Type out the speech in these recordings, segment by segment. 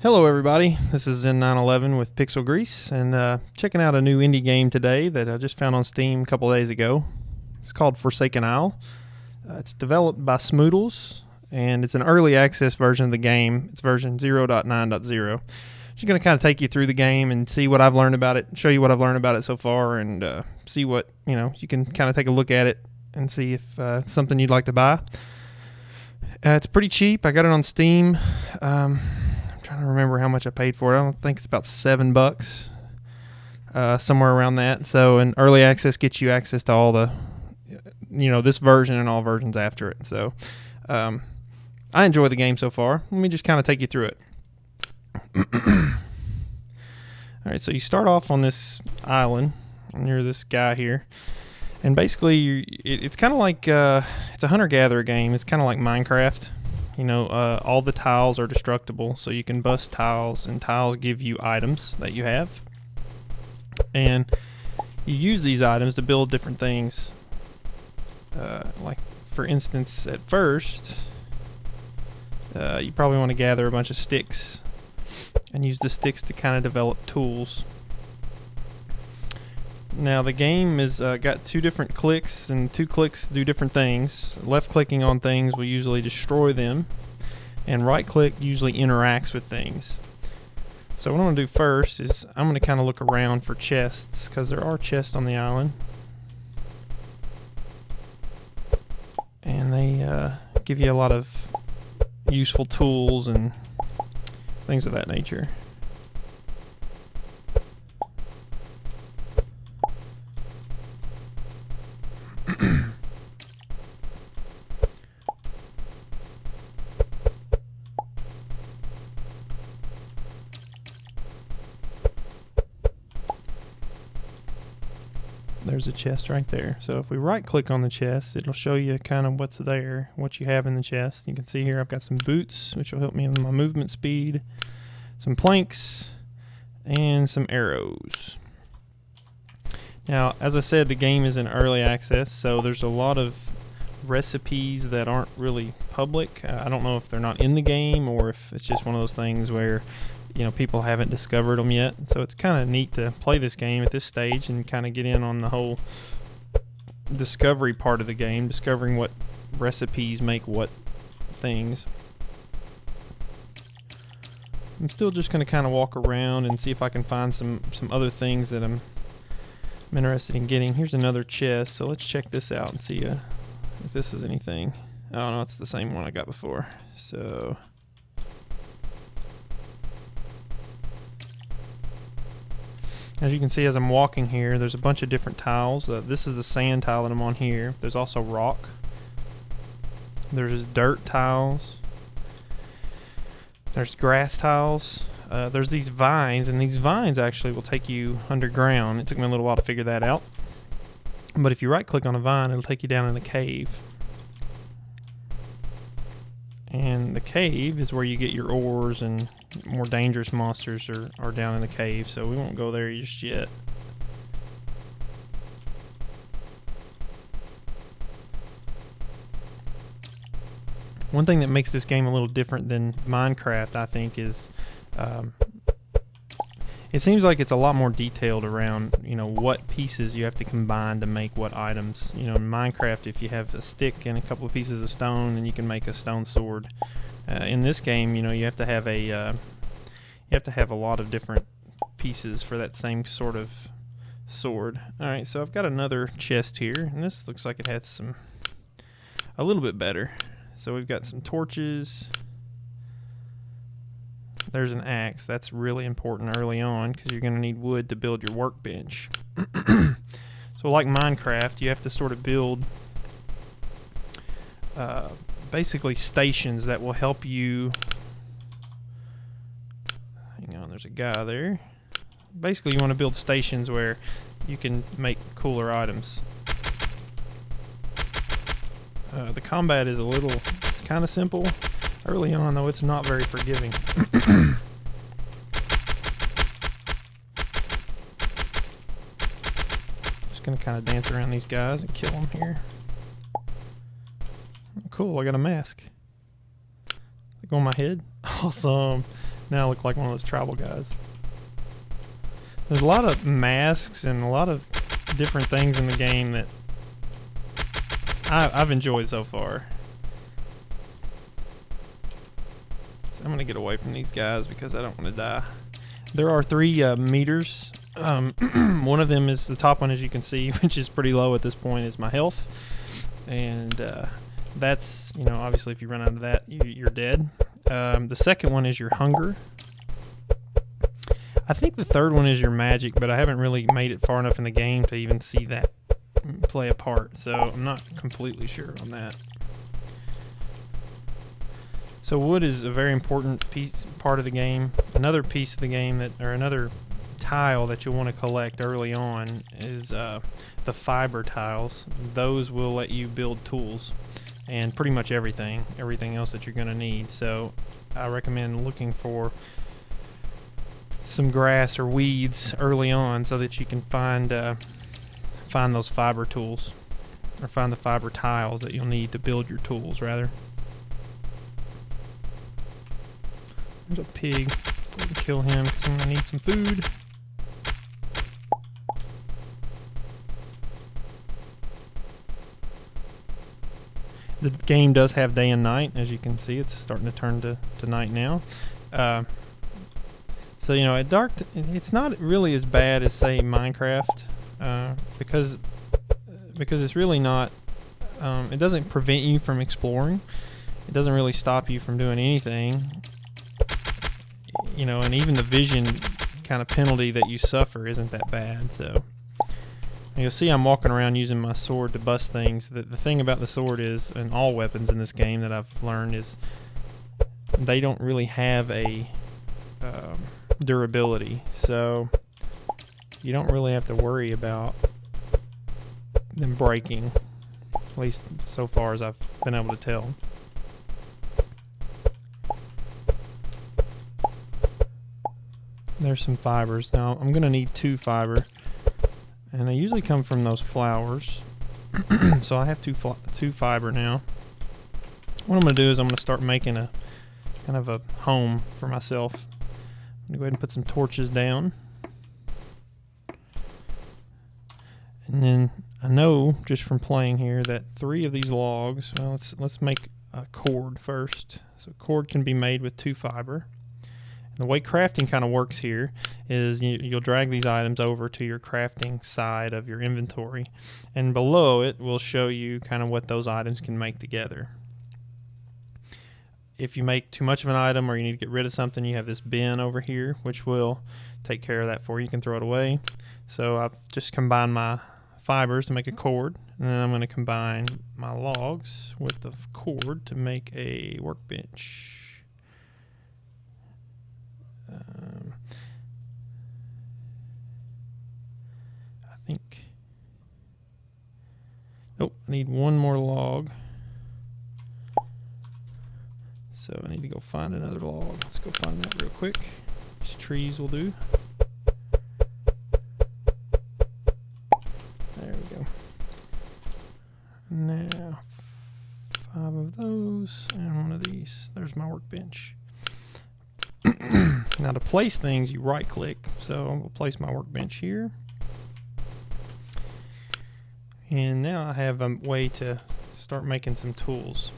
Hello everybody, this is Zen911 with PxlGrease, and checking out a new indie game today that I just found on Steam a couple days ago. It's called Forsaken Isle. It's developed by Smoodlez, and it's an early access version of the game. It's version 0.9.0. Just going to kind of take you through the game and see what I've learned about it, show you what I've learned about it so far, and see what, you can kind of take a look at it and see if it's something you'd like to buy. It's pretty cheap. I got it on Steam. Trying to remember how much I paid for it. I don't think it's about $7, somewhere around that. So, and early access gets you access to all the, this version and all versions after it. So, I enjoy the game so far. Let me just kind of take you through it. All right, so you start off on this island, and you're this guy here, and basically it's kind of like it's a hunter-gatherer game. It's kind of like Minecraft. All the tiles are destructible, so you can bust tiles, and tiles give you items that you have. And you use these items to build different things. Like, for instance, at first, you probably want to gather a bunch of sticks and use the sticks to kind of develop tools. Now the game is got two different clicks, and two clicks do different things. Left clicking on things will usually destroy them, and right click usually interacts with things. So what I'm going to do first is I'm going to kind of look around for chests, because there are chests on the island, and they give you a lot of useful tools and things of that nature. There's a chest right there. So if we right click on the chest, it'll show you kind of what's there, what you have in the chest. You can see here I've got some boots, which will help me with my movement speed, some planks, and some arrows. Now, as I said, the game is in early access, so there's a lot of recipes that aren't really public. I don't know if they're not in the game or if it's just one of those things where people haven't discovered them yet. So it's kind of neat to play this game at this stage and kind of get in on the whole discovery part of the game, discovering what recipes make what things. I'm still just going to kind of walk around and see if I can find some other things that I'm interested in getting. Here's another chest, so let's check this out and see if this is anything. Oh no, it's the same one I got before. So as you can see, as I'm walking here, there's a bunch of different tiles. This is the sand tile that I'm on here. There's also rock. There's dirt tiles. There's grass tiles. There's these vines, and these vines actually will take you underground. It took me a little while to figure that out. But if you right click on a vine, it'll take you down in a cave. And the cave is where you get your ores, and more dangerous monsters are down in the cave, so we won't go there just yet. One thing that makes this game a little different than Minecraft, I think, is it seems like it's a lot more detailed around what pieces you have to combine to make what items. In Minecraft, if you have a stick and a couple of pieces of stone, then you can make a stone sword. In this game, you have to have a lot of different pieces for that same sort of sword. All right, so I've got another chest here, and this looks like it has a little bit better. So we've got some torches. There's an axe. That's really important early on because you're going to need wood to build your workbench. So like Minecraft, you have to sort of build basically stations that will help you. Hang on, there's a guy there. Basically, you want to build stations where you can make cooler items. The combat is it's kind of simple. Early on, though, it's not very forgiving. Just going to kind of dance around these guys and kill them here. Cool, I got a mask. They go on my head. Awesome. Now I look like one of those tribal guys. There's a lot of masks and a lot of different things in the game that I've enjoyed so far. So I'm going to get away from these guys because I don't want to die. There are 3 meters. One of them is the top one, as you can see, which is pretty low at this point, is my health. And that's, you know, obviously if you run out of that, you're dead. The second one is your hunger. I think the third one is your magic, but I haven't really made it far enough in the game to even see that play a part, so I'm not completely sure on that. So wood is a very important part of the game. Another piece of the game or another tile that you'll want to collect early on is the fiber tiles. Those will let you build tools and pretty much everything else that you're going to need. So I recommend looking for some grass or weeds early on so that you can find those fiber tools, or find the fiber tiles that you'll need to build your tools, rather. There's a pig. Go ahead and kill him because I'm going to need some food. The game does have day and night. As you can see, it's starting to turn to night now. So, you know, at dark, it's not really as bad as, say, Minecraft, because it's really not, it doesn't prevent you from exploring. It doesn't really stop you from doing anything. You know, and even the vision kind of penalty that you suffer isn't that bad. So you'll see I'm walking around using my sword to bust things. The thing about the sword is, and all weapons in this game that I've learned, is they don't really have a durability, so you don't really have to worry about them breaking, at least so far as I've been able to tell. There's some fibers. Now I'm gonna need 2 fiber, and they usually come from those flowers. So I have 2 fiber now. What I'm gonna do is I'm gonna start making a kind of a home for myself. I'm gonna go ahead and put some torches down, and then I know just from playing here that 3 of these logs. Well, let's make a cord first. So cord can be made with 2 fiber. The way crafting kind of works here is you'll drag these items over to your crafting side of your inventory, and below it will show you kind of what those items can make together. If you make too much of an item or you need to get rid of something, you have this bin over here which will take care of that for you. You can throw it away. So I've just combined my fibers to make a cord, and then I'm going to combine my logs with the cord to make a workbench. I think, oh, I need 1 more log. So I need to go find another log. Let's go find that real quick. Just trees will do. There we go. Now 5 of those and 1 of these. There's my workbench. Now to place things, you right click. So I'm going to place my workbench here. And now I have a way to start making some tools.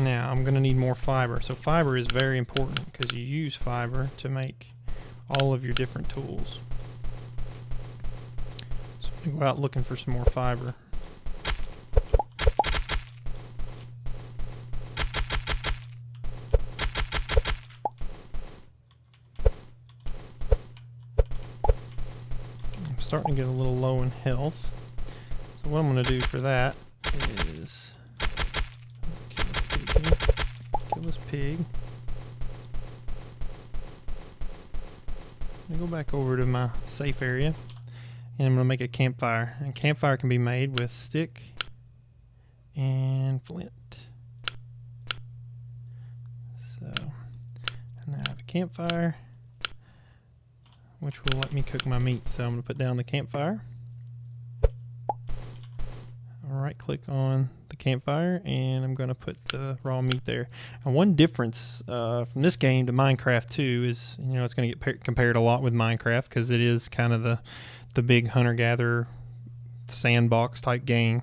Now I'm going to need more fiber. So fiber is very important because you use fiber to make all of your different tools. So I'm going to go out looking for some more fiber. I'm starting to get a little low in health. So what I'm going to do for that is kill this pig. I'm going to go back over to my safe area, and I'm going to make a campfire. And campfire can be made with stick and flint. So now I have a campfire, which will let me cook my meat. So I'm going to put down the campfire. I'll right click on the campfire, and I'm going to put the raw meat there. And one difference from this game to Minecraft 2 is, you know, it's going to get compared a lot with Minecraft because it is kind of the big hunter-gatherer sandbox type game,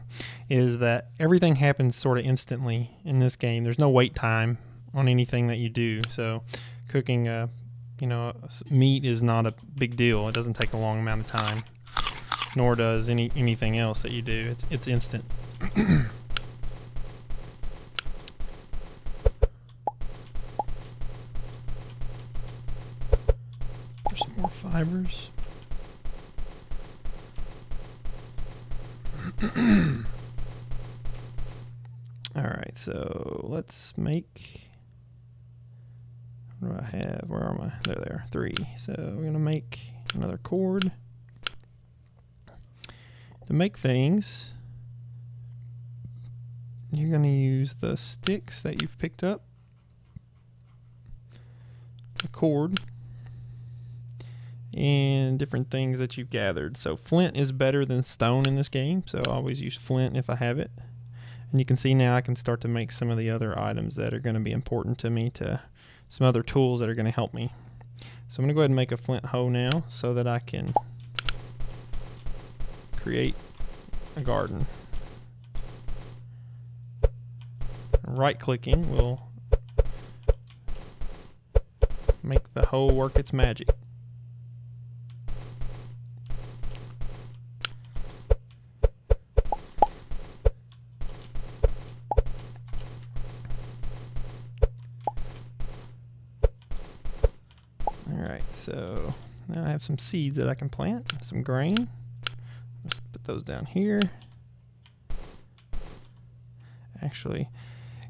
is that everything happens sort of instantly in this game. There's no wait time on anything that you do. So cooking, you know, meat is not a big deal. It doesn't take a long amount of time, nor does anything else that you do. It's instant. There's some more fibers. Alright, so let's make, what do I have? Where are my, there they are, 3. So we're going to make another cord. To make things, you're going to use the sticks that you've picked up, the cord, and different things that you've gathered. So flint is better than stone in this game, so I always use flint if I have it. And you can see now I can start to make some of the other items that are going to be important to me, to some other tools that are going to help me. So I'm going to go ahead and make a flint hoe now so that I can create a garden. Right clicking will make the hoe work its magic. Alright, so now I have some seeds that I can plant, some grain. Let's put those down here. Actually,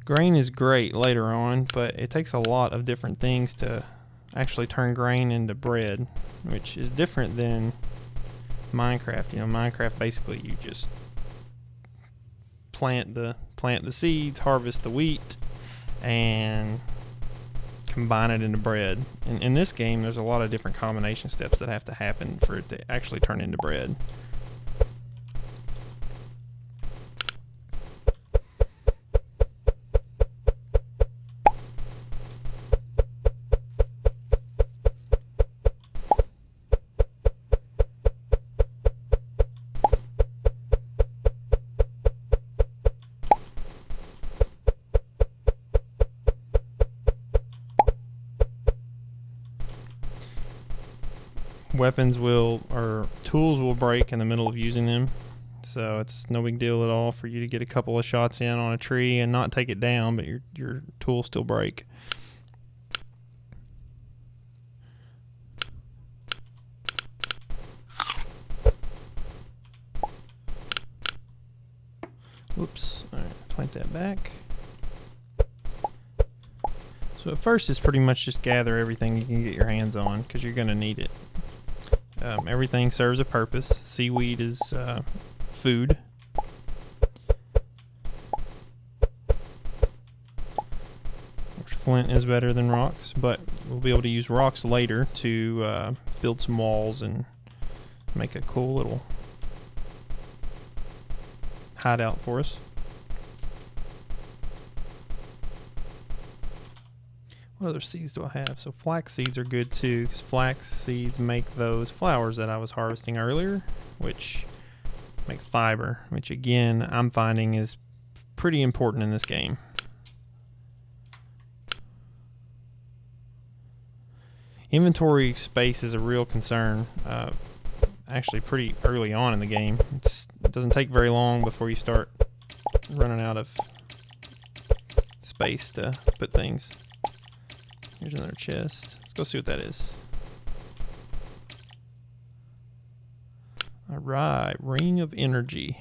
grain is great later on, but it takes a lot of different things to actually turn grain into bread, which is different than Minecraft. You know, Minecraft basically you just plant the seeds, harvest the wheat, and combine it into bread. In this game, there's a lot of different combination steps that have to happen for it to actually turn into bread. Weapons will, or tools will break in the middle of using them, so it's no big deal at all for you to get a couple of shots in on a tree and not take it down, but your tools still break. Whoops. Alright, plant that back. So at first it's pretty much just gather everything you can get your hands on, because you're going to need it. Everything serves a purpose. Seaweed is food. Flint is better than rocks, but we'll be able to use rocks later to build some walls and make a cool little hideout for us. What other seeds do I have? So flax seeds are good too, because flax seeds make those flowers that I was harvesting earlier, which make fiber, which again I'm finding is pretty important in this game. Inventory space is a real concern, actually pretty early on in the game. It doesn't take very long before you start running out of space to put things. Here's another chest. Let's go see what that is. Alright, ring of energy.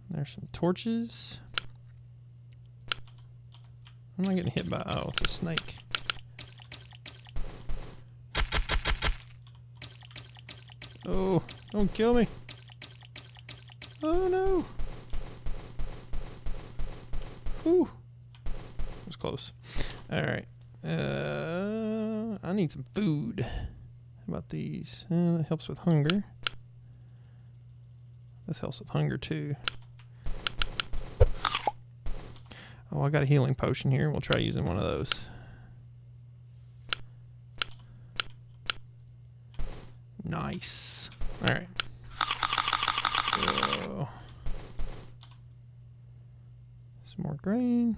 There's some torches. I'm not getting hit by, oh, it's a snake. Oh, don't kill me. Oh no. Whew. That was close. Alright. I need some food. How about these? That helps with hunger. This helps with hunger too. Oh, I got a healing potion here. We'll try using one of those. Nice. All right. So, some more grain.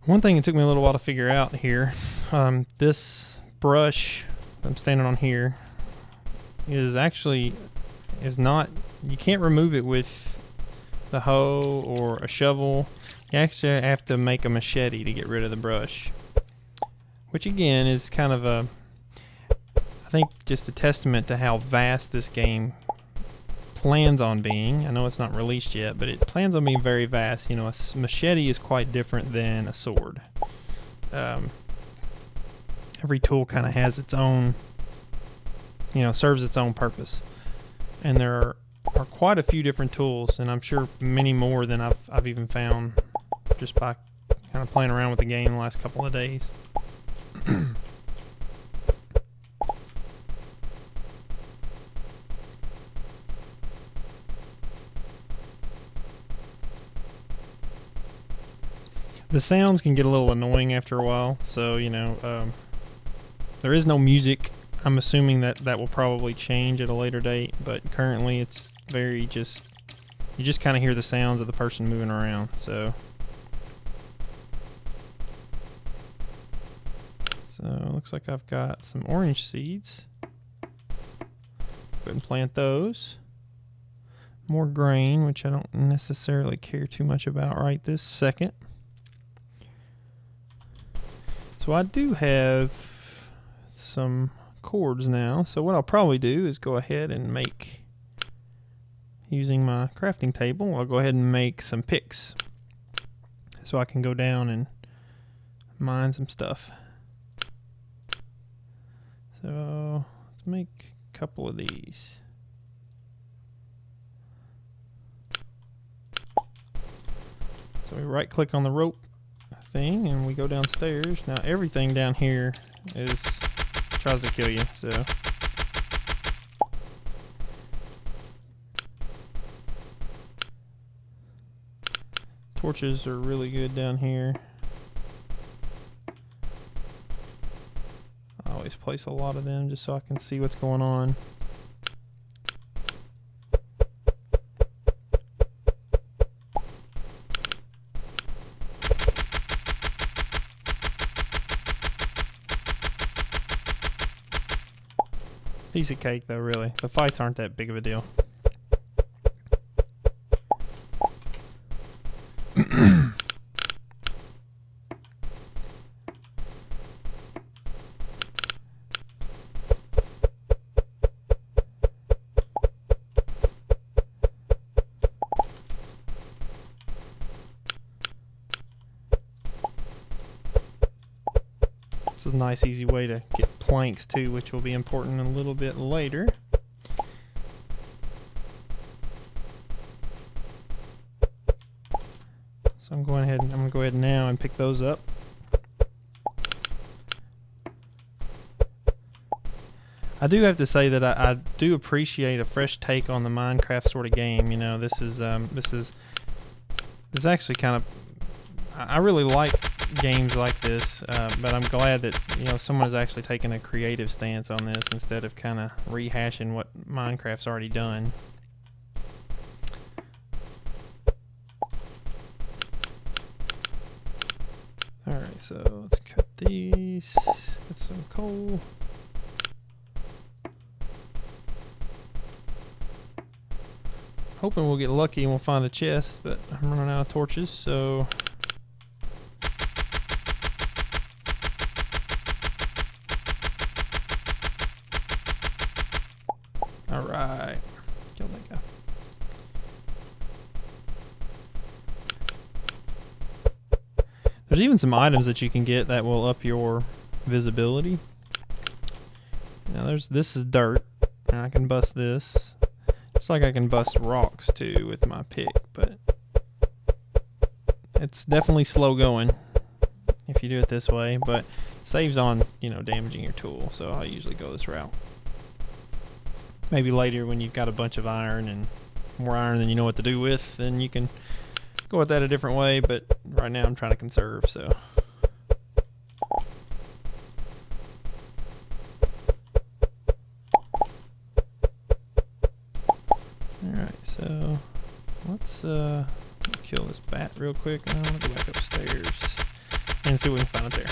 One thing it took me a little while to figure out here, this brush I'm standing on here is not, you can't remove it with the hoe or a shovel. You actually have to make a machete to get rid of the brush, which again is kind of I think just a testament to how vast this game plans on being. I know it's not released yet, but it plans on being very vast. You know, a machete is quite different than a sword. Every tool kind of has its own, you know, serves its own purpose, and there are quite a few different tools, and I'm sure many more than I've even found just by kind of playing around with the game the last couple of days. The sounds can get a little annoying after a while, so, you know, there is no music. I'm assuming that will probably change at a later date, but currently it's very you just kind of hear the sounds of the person moving around, so. So, looks like I've got some orange seeds. Go ahead and plant those. More grain, which I don't necessarily care too much about right this second. So I do have some cords now, so what I'll probably do is go ahead and make, using my crafting table, I'll go ahead and make some picks so I can go down and mine some stuff. So let's make a couple of these. So we right click on the rope thing and we go downstairs. Now everything down here tries to kill you, so torches are really good down here. I always place a lot of them just so I can see what's going on. Piece of cake though, really. The fights aren't that big of a deal. This is a nice easy way to get planks too, which will be important a little bit later. So I'm gonna go ahead now and pick those up. I do have to say that I do appreciate a fresh take on the Minecraft sort of game. You know, this is actually kind of, I really like games like this, but I'm glad that, you know, someone's actually taken a creative stance on this instead of kind of rehashing what Minecraft's already done. Alright, so let's cut these, get some coal. Hoping we'll get lucky and we'll find a chest, but I'm running out of torches, so alright, kill that guy. There's even some items that you can get that will up your visibility. this is dirt, and I can bust this. Just like I can bust rocks too with my pick, but it's definitely slow going if you do it this way, but saves on, you know, damaging your tool, so I usually go this route. Maybe later when you've got a bunch of iron and more iron than you know what to do with, then you can go with that a different way, but right now I'm trying to conserve, so. Alright, so let's kill this bat real quick. I'm gonna go back upstairs and see what we can find up there.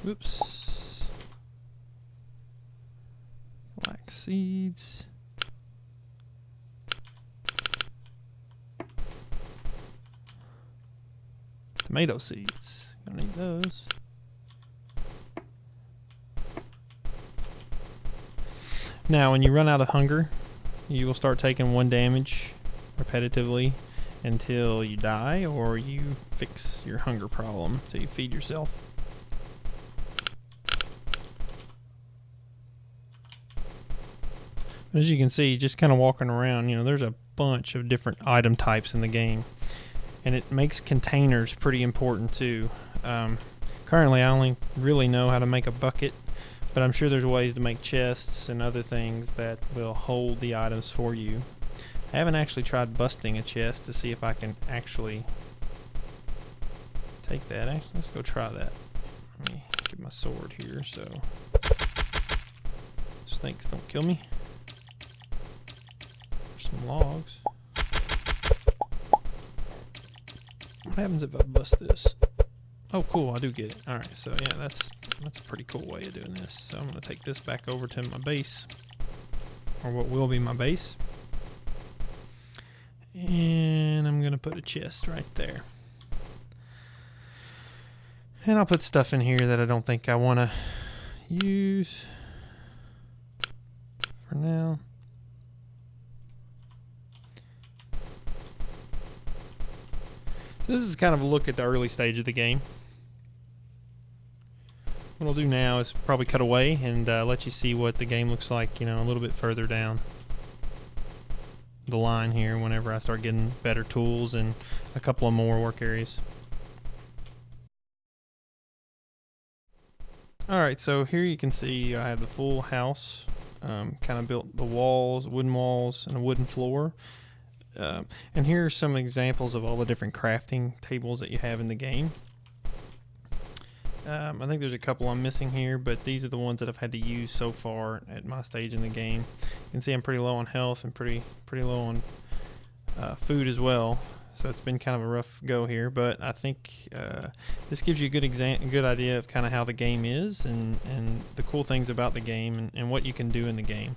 Whoops. Black seeds. Tomato seeds. Gonna need those. Now, when you run out of hunger, you will start taking 1 damage repetitively until you die or you fix your hunger problem, so you feed yourself. As you can see, just kind of walking around, you know, there's a bunch of different item types in the game, and it makes containers pretty important too. Currently, I only really know how to make a bucket, but I'm sure there's ways to make chests and other things that will hold the items for you. I haven't actually tried busting a chest to see if I can actually take that. Actually, let's go try that. Let me get my sword here so snakes don't kill me. Some logs. What happens if I bust this? Oh, cool! I do get it. All right, so yeah, that's a pretty cool way of doing this. So I'm gonna take this back over to my base, or what will be my base, and I'm gonna put a chest right there. And I'll put stuff in here that I don't think I want to use for now. This is kind of a look at the early stage of the game. What I'll do now is probably cut away and let you see what the game looks like, you know, a little bit further down the line here whenever I start getting better tools and a couple of more work areas. Alright, so here you can see I have the full house, kind of built the walls, wooden walls, and a wooden floor. And here are some examples of all the different crafting tables that you have in the game. I think there's a couple I'm missing here, but these are the ones that I've had to use so far at my stage in the game. You can see I'm pretty low on health and pretty low on food as well, so it's been kind of a rough go here. But I think this gives you a good idea of kind of how the game is and the cool things about the game and what you can do in the game.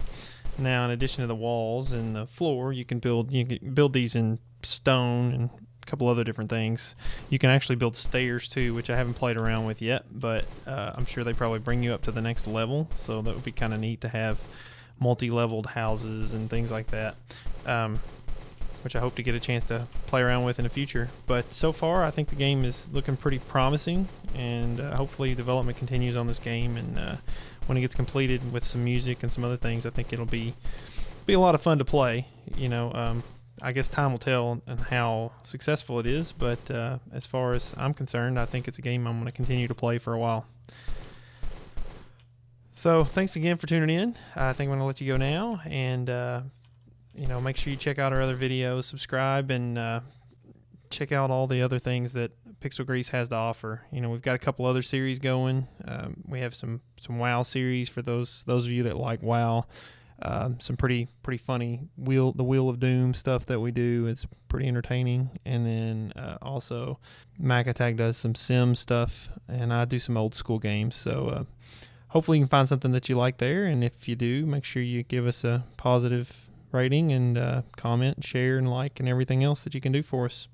Now, in addition to the walls and the floor, you can build these in stone and a couple other different things. You can actually build stairs too, which I haven't played around with yet, but I'm sure they probably bring you up to the next level, so that would be kind of neat to have multi-leveled houses and things like that, which I hope to get a chance to play around with in the future. But so far, I think the game is looking pretty promising, and hopefully development continues on this game, and when it gets completed with some music and some other things, I think it'll be a lot of fun to play. You know, I guess time will tell on how successful it is, but as far as I'm concerned, I think it's a game I'm going to continue to play for a while. So thanks again for tuning in. I think I'm going to let you go now, and you know, make sure you check out our other videos, subscribe, and check out all the other things that PxlGrease has to offer. You know, we've got a couple other series going. We have some WoW series for those of you that like WoW. Some pretty funny the Wheel of Doom stuff that we do. It's pretty entertaining. And then also Mac Attack does some sim stuff, and I do some old school games. So hopefully you can find something that you like there. And if you do, make sure you give us a positive rating and comment, share, and like, and everything else that you can do for us.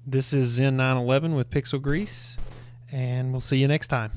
This is Zen911 with PxlGrease, and we'll see you next time.